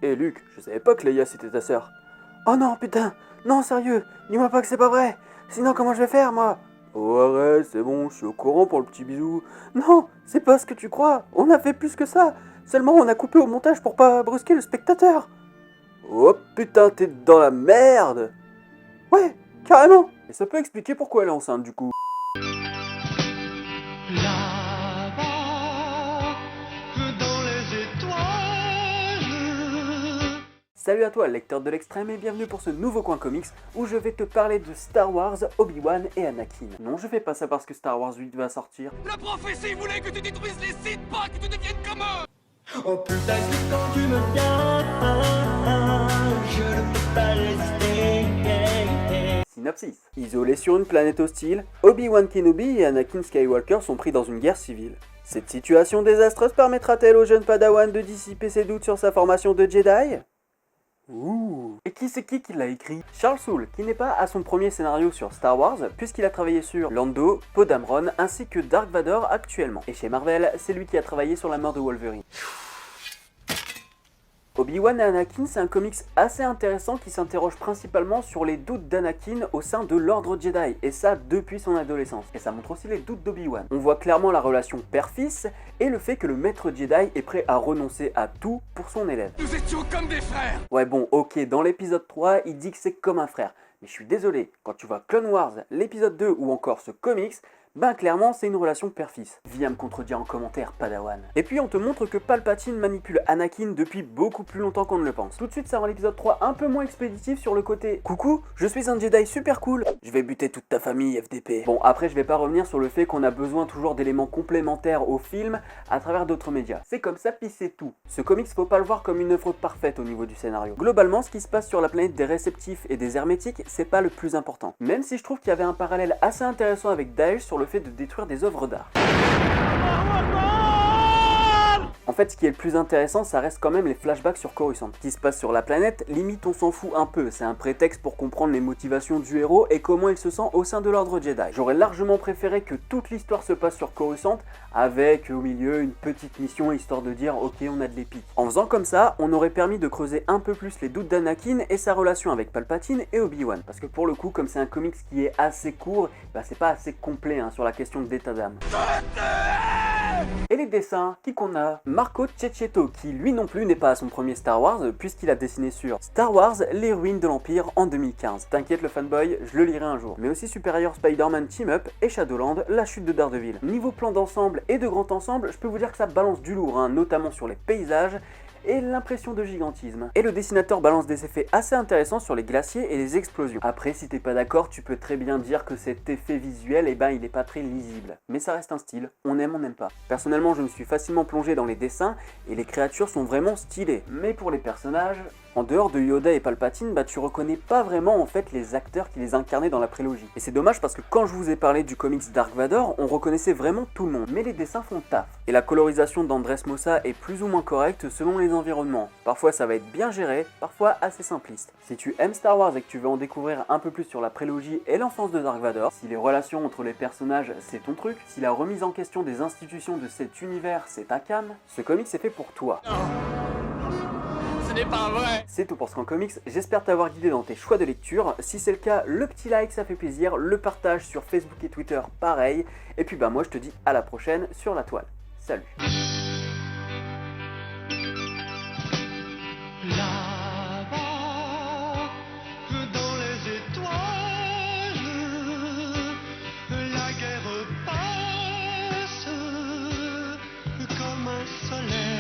Hé Luc, je savais pas que Leia c'était ta sœur. Oh non, putain, non sérieux, dis-moi pas que c'est pas vrai, sinon comment je vais faire moi? Oh arrête, c'est bon, je suis au courant pour le petit bisou. Non, c'est pas ce que tu crois, on a fait plus que ça, seulement on a coupé au montage pour pas brusquer le spectateur. Oh putain, t'es dans la merde. Ouais, carrément. Et ça peut expliquer pourquoi elle est enceinte du coup. Là-bas, dans les étoiles. Salut à toi, lecteur de l'extrême, et bienvenue pour ce nouveau coin comics où je vais te parler de Star Wars, Obi-Wan et Anakin. Non, je fais pas ça parce que Star Wars 8 va sortir. La prophétie voulait que tu détruises les Sith, pas que tu deviennes comme eux. Oh putain, que quand tu me viens, je ne peux pas résister. Synopsis. Isolés sur une planète hostile, Obi-Wan Kenobi et Anakin Skywalker sont pris dans une guerre civile. Cette situation désastreuse permettra-t-elle au jeune Padawan de dissiper ses doutes sur sa formation de Jedi? Ouh. Et qui c'est qui l'a écrit? Charles Soule, qui n'est pas à son premier scénario sur Star Wars, puisqu'il a travaillé sur Lando, Poe Dameron, ainsi que Dark Vador actuellement. Et chez Marvel, c'est lui qui a travaillé sur la mort de Wolverine. Obi-Wan et Anakin, c'est un comics assez intéressant qui s'interroge principalement sur les doutes d'Anakin au sein de l'ordre Jedi, et ça depuis son adolescence. Et ça montre aussi les doutes d'Obi-Wan. On voit clairement la relation père-fils et le fait que le maître Jedi est prêt à renoncer à tout pour son élève. Nous étions comme des frères. Ouais bon, ok, dans l'épisode 3, il dit que c'est comme un frère. Mais je suis désolé, quand tu vois Clone Wars, l'épisode 2 ou encore ce comics, ben clairement c'est une relation père-fils. Viens me contredire en commentaire, Padawan. Et puis on te montre que Palpatine manipule Anakin depuis beaucoup plus longtemps qu'on ne le pense. Tout de suite ça rend l'épisode 3 un peu moins expéditif sur le côté « Coucou, je suis un Jedi super cool, je vais buter toute ta famille FDP ». Bon après je vais pas revenir sur le fait qu'on a besoin toujours d'éléments complémentaires au film à travers d'autres médias. C'est comme ça puis c'est tout. Ce comics faut pas le voir comme une œuvre parfaite au niveau du scénario. Globalement ce qui se passe sur la planète des réceptifs et des hermétiques c'est pas le plus important. Même si je trouve qu'il y avait un parallèle assez intéressant avec Daesh sur le fait de détruire des œuvres d'art. En fait, ce qui est le plus intéressant, ça reste quand même les flashbacks sur Coruscant. Ce qui se passe sur la planète, limite on s'en fout un peu, c'est un prétexte pour comprendre les motivations du héros et comment il se sent au sein de l'ordre Jedi. J'aurais largement préféré que toute l'histoire se passe sur Coruscant, avec au milieu une petite mission histoire de dire ok on a de l'épique. En faisant comme ça, on aurait permis de creuser un peu plus les doutes d'Anakin et sa relation avec Palpatine et Obi-Wan. Parce que pour le coup, comme c'est un comics qui est assez court, bah c'est pas assez complet sur la question de l'état d'âme. Et les dessins, qui qu'on a? Marco Cecchetto, qui lui non plus n'est pas à son premier Star Wars, puisqu'il a dessiné sur Star Wars, les ruines de l'Empire en 2015. T'inquiète le fanboy, je le lirai un jour. Mais aussi Superior Spider-Man Team Up et Shadowland, la chute de Daredevil. Niveau plan d'ensemble et de grand ensemble, je peux vous dire que ça balance du lourd, notamment sur les paysages, et l'impression de gigantisme. Et le dessinateur balance des effets assez intéressants sur les glaciers et les explosions. Après, si t'es pas d'accord, tu peux très bien dire que cet effet visuel, il est pas très lisible. Mais ça reste un style, on aime, on n'aime pas. Personnellement, je me suis facilement plongé dans les dessins, et les créatures sont vraiment stylées. Mais pour les personnages, en dehors de Yoda et Palpatine, tu reconnais pas vraiment en fait les acteurs qui les incarnaient dans la prélogie. Et c'est dommage parce que quand je vous ai parlé du comics Dark Vador, on reconnaissait vraiment tout le monde. Mais les dessins font taf. Et la colorisation d'Andrés Mossa est plus ou moins correcte selon les environnements. Parfois ça va être bien géré, parfois assez simpliste. Si tu aimes Star Wars et que tu veux en découvrir un peu plus sur la prélogie et l'enfance de Dark Vador, si les relations entre les personnages c'est ton truc, si la remise en question des institutions de cet univers c'est ta cam, ce comics est fait pour toi. Ce n'est pas vrai. C'est tout pour ce qu'en comics, j'espère t'avoir guidé dans tes choix de lecture. Si c'est le cas, le petit like ça fait plaisir, le partage sur Facebook et Twitter pareil. Et puis moi je te dis à la prochaine sur la toile. Salut. Là-bas, dans les étoiles, la guerre passe comme un soleil.